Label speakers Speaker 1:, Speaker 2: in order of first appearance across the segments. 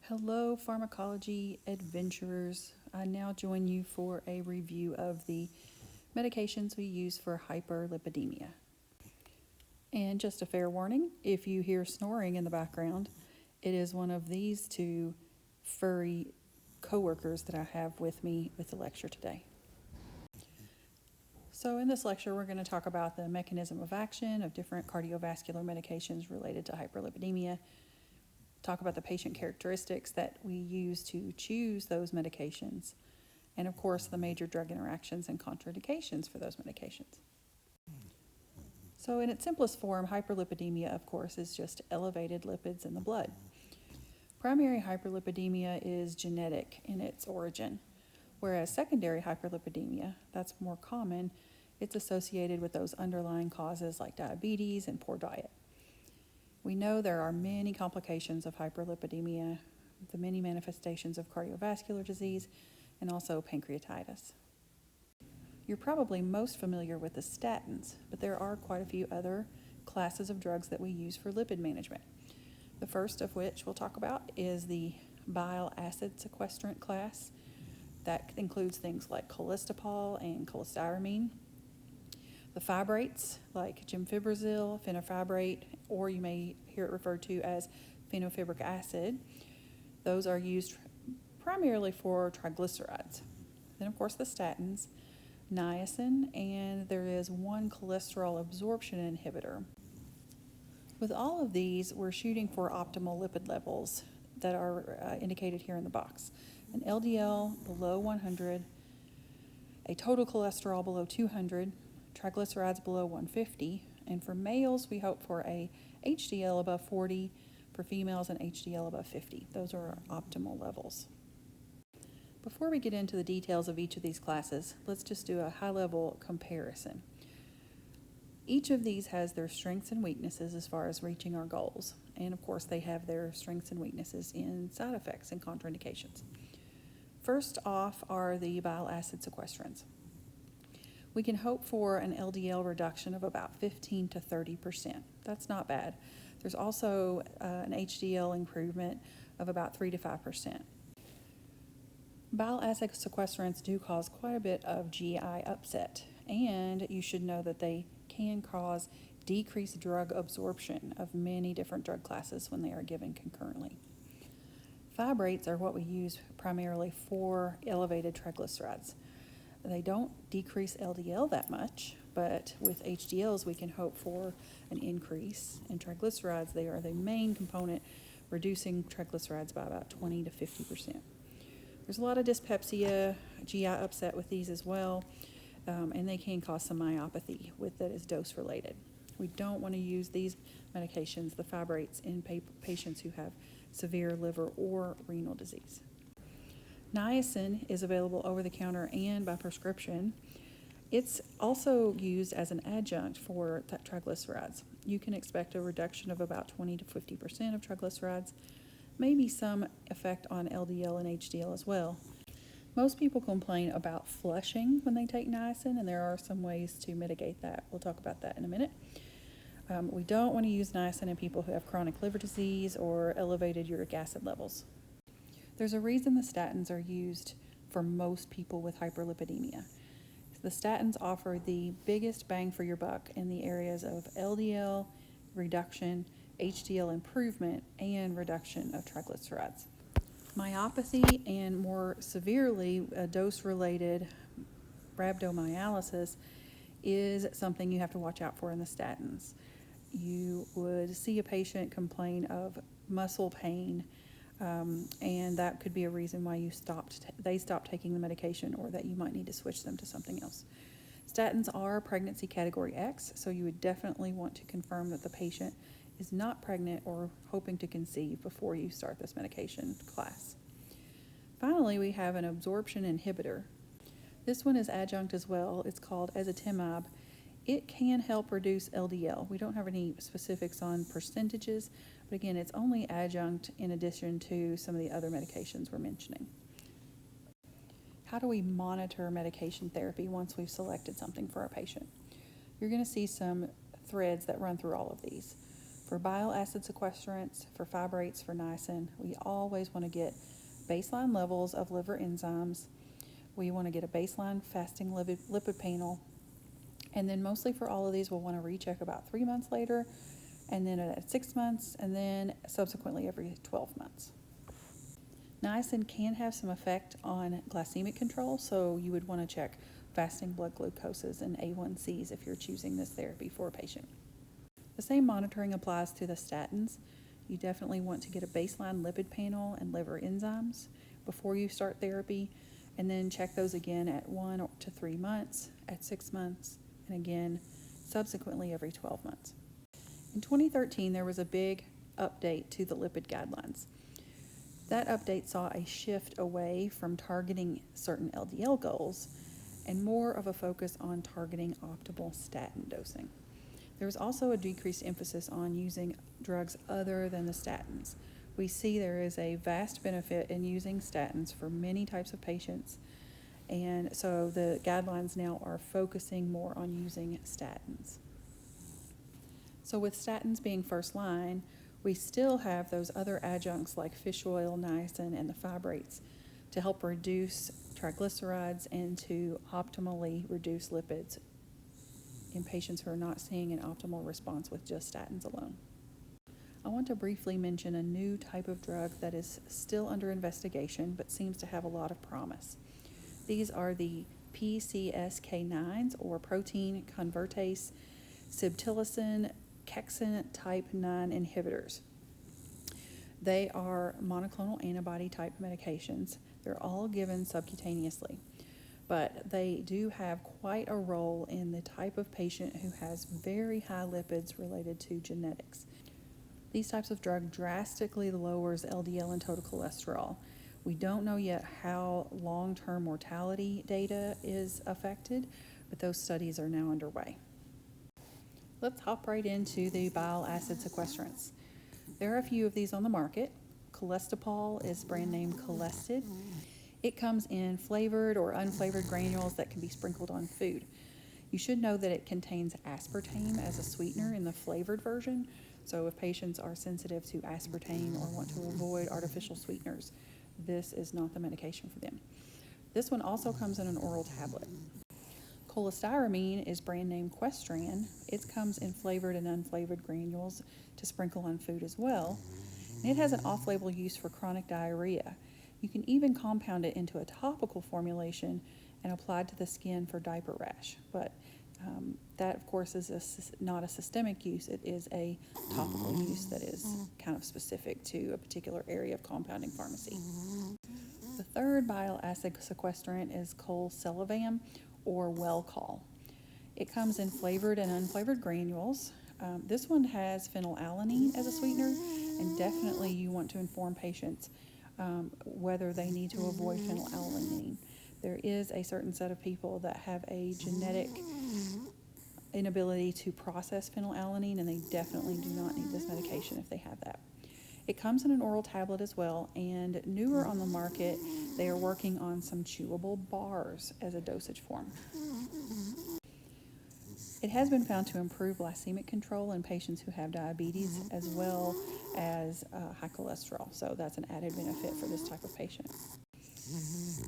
Speaker 1: Hello, pharmacology adventurers. I now join you for a review of the medications we use for hyperlipidemia. And just a fair warning, if you hear snoring in the background, it is one of these two furry coworkers that I have with me with the lecture today. So in this lecture, we're going to talk about the mechanism of action of different cardiovascular medications related to hyperlipidemia, talk about the patient characteristics that we use to choose those medications, and of course the major drug interactions and contraindications for those medications. So in its simplest form, hyperlipidemia, of course, is just elevated lipids in the blood. Primary hyperlipidemia is genetic in its origin, whereas secondary hyperlipidemia, that's more common, it's associated with those underlying causes like diabetes and poor diet. We know there are many complications of hyperlipidemia, the many manifestations of cardiovascular disease, and also pancreatitis. You're probably most familiar with the statins, but there are quite a few other classes of drugs that we use for lipid management. The first of which we'll talk about is the bile acid sequestrant class. That includes things like cholestyramine and cholestyramine. The fibrates, like gemfibrozil, fenofibrate, or you may hear it referred to as fenofibric acid, those are used primarily for triglycerides. Then, of course, the statins, niacin, and there is one cholesterol absorption inhibitor. With all of these, we're shooting for optimal lipid levels that are indicated here in the box. An LDL below 100, a total cholesterol below 200, triglycerides below 150, and for males we hope for a HDL above 40, for females an HDL above 50. Those are our optimal levels. Before we get into the details of each of these classes, let's just do a high-level comparison. Each of these has their strengths and weaknesses as far as reaching our goals, and of course they have their strengths and weaknesses in side effects and contraindications. First off are the bile acid sequestrants. We can hope for an LDL reduction of about 15 to 30%. That's not bad. There's also an HDL improvement of about 3 to 5%. Bile acid sequestrants do cause quite a bit of GI upset, and you should know that they can cause decreased drug absorption of many different drug classes when they are given concurrently. Fibrates are what we use primarily for elevated triglycerides. They don't decrease LDL that much, but with HDLs we can hope for an increase. In triglycerides, they are the main component, reducing triglycerides by about 20 to 50%. There's a lot of dyspepsia, GI upset with these as well, and they can cause some myopathy that is dose related. We don't want to use these medications, the fibrates, in patients who have severe liver or renal disease. Niacin is available over the counter and by prescription. It's also used as an adjunct for triglycerides. You can expect a reduction of about 20 to 50% of triglycerides, maybe some effect on LDL and HDL as well. Most people complain about flushing when they take niacin, and there are some ways to mitigate that. We'll talk about that in a minute. We don't want to use niacin in people who have chronic liver disease or elevated uric acid levels. There's a reason the statins are used for most people with hyperlipidemia. The statins offer the biggest bang for your buck in the areas of LDL reduction, HDL improvement, and reduction of triglycerides. Myopathy and more severely dose-related rhabdomyolysis is something you have to watch out for in the statins. You would see a patient complain of muscle pain, and that could be a reason why they stopped taking the medication, or that you might need to switch them to something else. Statins are pregnancy category X, so you would definitely want to confirm that the patient is not pregnant or hoping to conceive before you start this medication class. Finally, we have an absorption inhibitor. This one is adjunct as well. It's called ezetimibe. It can help reduce LDL. We don't have any specifics on percentages, but again, it's only adjunct in addition to some of the other medications we're mentioning. How do we monitor medication therapy once we've selected something for our patient? You're going to see some threads that run through all of these. For bile acid sequestrants, for fibrates, for niacin, we always want to get baseline levels of liver enzymes. We want to get a baseline fasting lipid panel. And then mostly for all of these, we'll want to recheck about 3 months later, and then at 6 months, and then subsequently every 12 months. Niacin can have some effect on glycemic control, so you would want to check fasting blood glucoses and A1Cs if you're choosing this therapy for a patient. The same monitoring applies to the statins. You definitely want to get a baseline lipid panel and liver enzymes before you start therapy, and then check those again at 1 to 3 months, at 6 months, and again subsequently every 12 months. In 2013, there was a big update to the Lipid Guidelines. That update saw a shift away from targeting certain LDL goals and more of a focus on targeting optimal statin dosing. There was also a decreased emphasis on using drugs other than the statins. We see there is a vast benefit in using statins for many types of patients, and so the guidelines now are focusing more on using statins. So with statins being first line, we still have those other adjuncts like fish oil, niacin, and the fibrates to help reduce triglycerides and to optimally reduce lipids in patients who are not seeing an optimal response with just statins alone. I want to briefly mention a new type of drug that is still under investigation but seems to have a lot of promise. These are the PCSK9s, or protein convertase subtilisin kexin type 9 inhibitors. They are monoclonal antibody type medications. They're all given subcutaneously, but they do have quite a role in the type of patient who has very high lipids related to genetics. These types of drug drastically lowers LDL and total cholesterol. We don't know yet how long-term mortality data is affected, but those studies are now underway. Let's hop right into the bile acid sequestrants. There are a few of these on the market. Cholesterol is brand name Cholestid. It comes in flavored or unflavored granules that can be sprinkled on food. You should know that it contains aspartame as a sweetener in the flavored version, so if patients are sensitive to aspartame or want to avoid artificial sweeteners, this is not the medication for them. This one also comes in an oral tablet. Cholestyramine is brand name Questran. It comes in flavored and unflavored granules to sprinkle on food as well. And it has an off-label use for chronic diarrhea. You can even compound it into a topical formulation and apply to the skin for diaper rash. But that, of course, is not a systemic use. It is a topical use that is kind of specific to a particular area of compounding pharmacy. The third bile acid sequestrant is Cholcelavam, or Welchol. It comes in flavored and unflavored granules. This one has phenylalanine as a sweetener, and definitely you want to inform patients whether they need to avoid phenylalanine. There is a certain set of people that have a genetic inability to process phenylalanine, and they definitely do not need this medication if they have that. It comes in an oral tablet as well, and newer on the market, they are working on some chewable bars as a dosage form. It has been found to improve glycemic control in patients who have diabetes as well as high cholesterol, so that's an added benefit for this type of patient.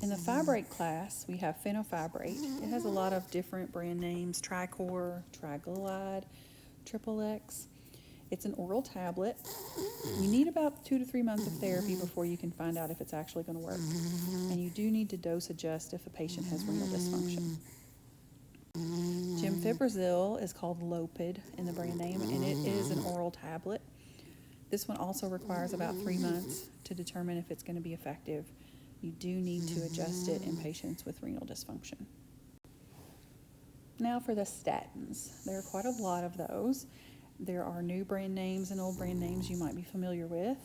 Speaker 1: In the fibrate class, we have fenofibrate. It has a lot of different brand names: Tricor, Triglycide, Triple X. It's an oral tablet. You need about 2 to 3 months of therapy before you can find out if it's actually going to work. And you do need to dose adjust if a patient has renal dysfunction. Gemfibrozil is called Lopid in the brand name, and it is an oral tablet. This one also requires about 3 months to determine if it's going to be effective. You do need to adjust it in patients with renal dysfunction. Now for the statins. There are quite a lot of those. There are new brand names and old brand names you might be familiar with.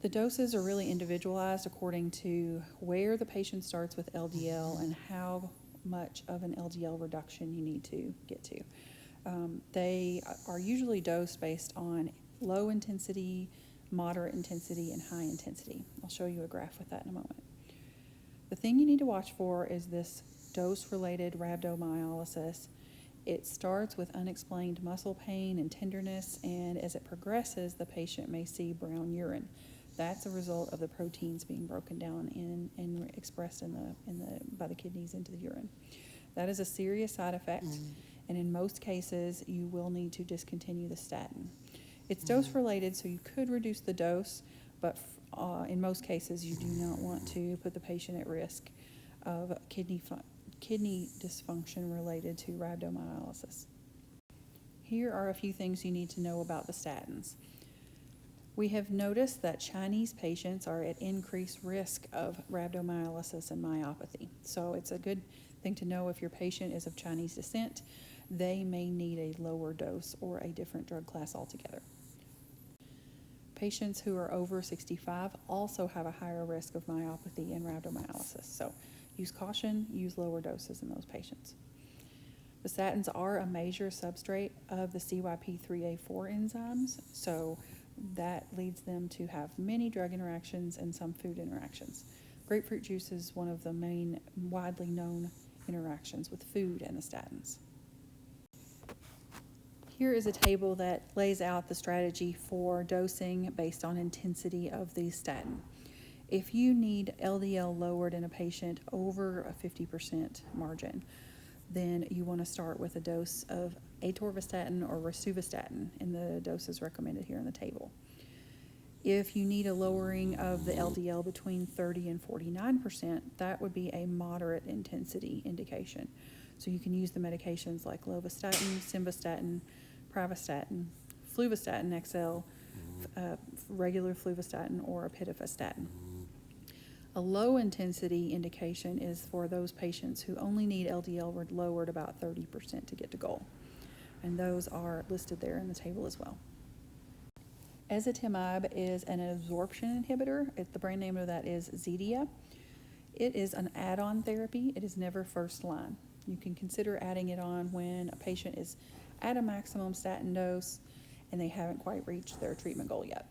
Speaker 1: The doses are really individualized according to where the patient starts with LDL and how much of an LDL reduction you need to get to. They are usually dosed based on low intensity, moderate intensity, and high intensity. I'll show you a graph with that in a moment. The thing you need to watch for is this dose-related rhabdomyolysis It starts with unexplained muscle pain and tenderness, and as it progresses, the patient may see brown urine. That's a result of the proteins being broken down and expressed by the kidneys into the urine. That is a serious side effect, and in most cases, you will need to discontinue the statin. It's dose related, so you could reduce the dose, but in most cases, you do not want to put the patient at risk of kidney dysfunction related to rhabdomyolysis. Here are a few things you need to know about the statins. We have noticed that Chinese patients are at increased risk of rhabdomyolysis and myopathy. So it's a good thing to know if your patient is of Chinese descent, they may need a lower dose or a different drug class altogether. Patients who are over 65 also have a higher risk of myopathy and rhabdomyolysis. So use caution, use lower doses in those patients. The statins are a major substrate of the CYP3A4 enzymes, so that leads them to have many drug interactions and some food interactions. Grapefruit juice is one of the main widely known interactions with food and the statins. Here is a table that lays out the strategy for dosing based on intensity of the statin. If you need LDL lowered in a patient over a 50% margin, then you want to start with a dose of atorvastatin or rosuvastatin, and the doses recommended here in the table. If you need a lowering of the LDL between 30 and 49%, that would be a moderate intensity indication. So you can use the medications like lovastatin, simvastatin, pravastatin, fluvastatin XL, regular fluvastatin, or pitavastatin. A low intensity indication is for those patients who only need LDL lowered about 30% to get to goal. And those are listed there in the table as well. Ezetimibe is an absorption inhibitor. The brand name of that is Zetia. It is an add-on therapy. It is never first line. You can consider adding it on when a patient is at a maximum statin dose and they haven't quite reached their treatment goal yet.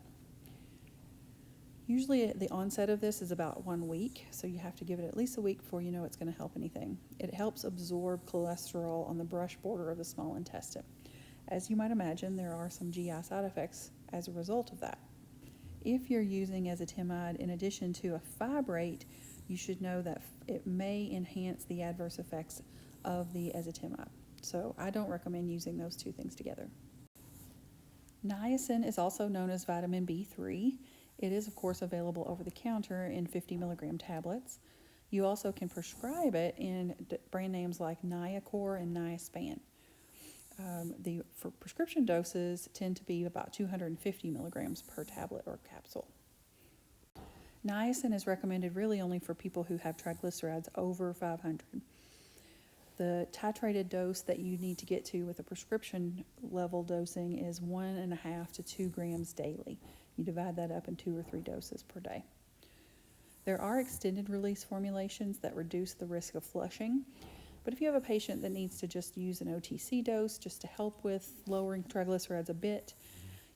Speaker 1: Usually the onset of this is about 1 week, so you have to give it at least a week before you know it's going to help anything. It helps absorb cholesterol on the brush border of the small intestine. As you might imagine, there are some GI side effects as a result of that. If you're using ezetimibe in addition to a fibrate, you should know that it may enhance the adverse effects of the ezetimibe. So I don't recommend using those two things together. Niacin is also known as vitamin B3. It is, of course, available over the counter in 50 milligram tablets. You also can prescribe it in brand names like Niacor and Niaspan. For prescription doses tend to be about 250 milligrams per tablet or capsule. Niacin is recommended really only for people who have triglycerides over 500. The titrated dose that you need to get to with a prescription level dosing is 1.5 to 2 grams daily. You divide that up in 2 or 3 doses per day. There are extended release formulations that reduce the risk of flushing, but if you have a patient that needs to just use an OTC dose just to help with lowering triglycerides a bit,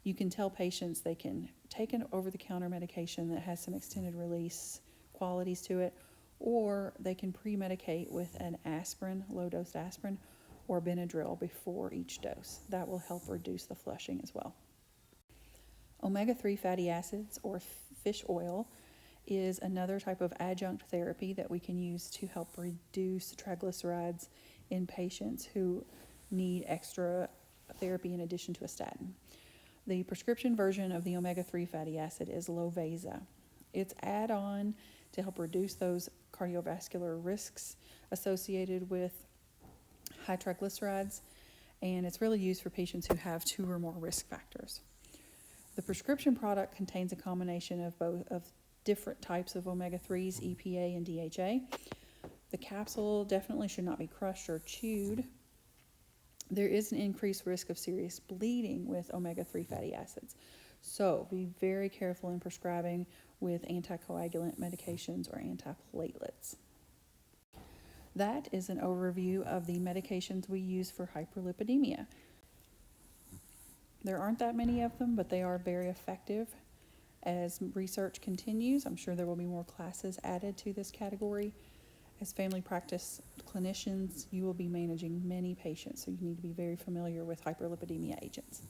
Speaker 1: you can tell patients they can take an over-the-counter medication that has some extended release qualities to it, or they can pre-medicate with an aspirin, low-dose aspirin, or Benadryl before each dose. That will help reduce the flushing as well. Omega-3 fatty acids, or fish oil, is another type of adjunct therapy that we can use to help reduce triglycerides in patients who need extra therapy in addition to a statin. The prescription version of the omega-3 fatty acid is Lovasa. It's add-on to help reduce those cardiovascular risks associated with high triglycerides, and it's really used for patients who have 2 or more risk factors. The prescription product contains a combination of different types of omega-3s, EPA and DHA. The capsule definitely should not be crushed or chewed. There is an increased risk of serious bleeding with omega-3 fatty acids, so be very careful in prescribing with anticoagulant medications or antiplatelets. That is an overview of the medications we use for hyperlipidemia. There aren't that many of them, but they are very effective. As research continues, I'm sure there will be more classes added to this category, as family practice clinicians, you will be managing many patients, so you need to be very familiar with hyperlipidemia agents.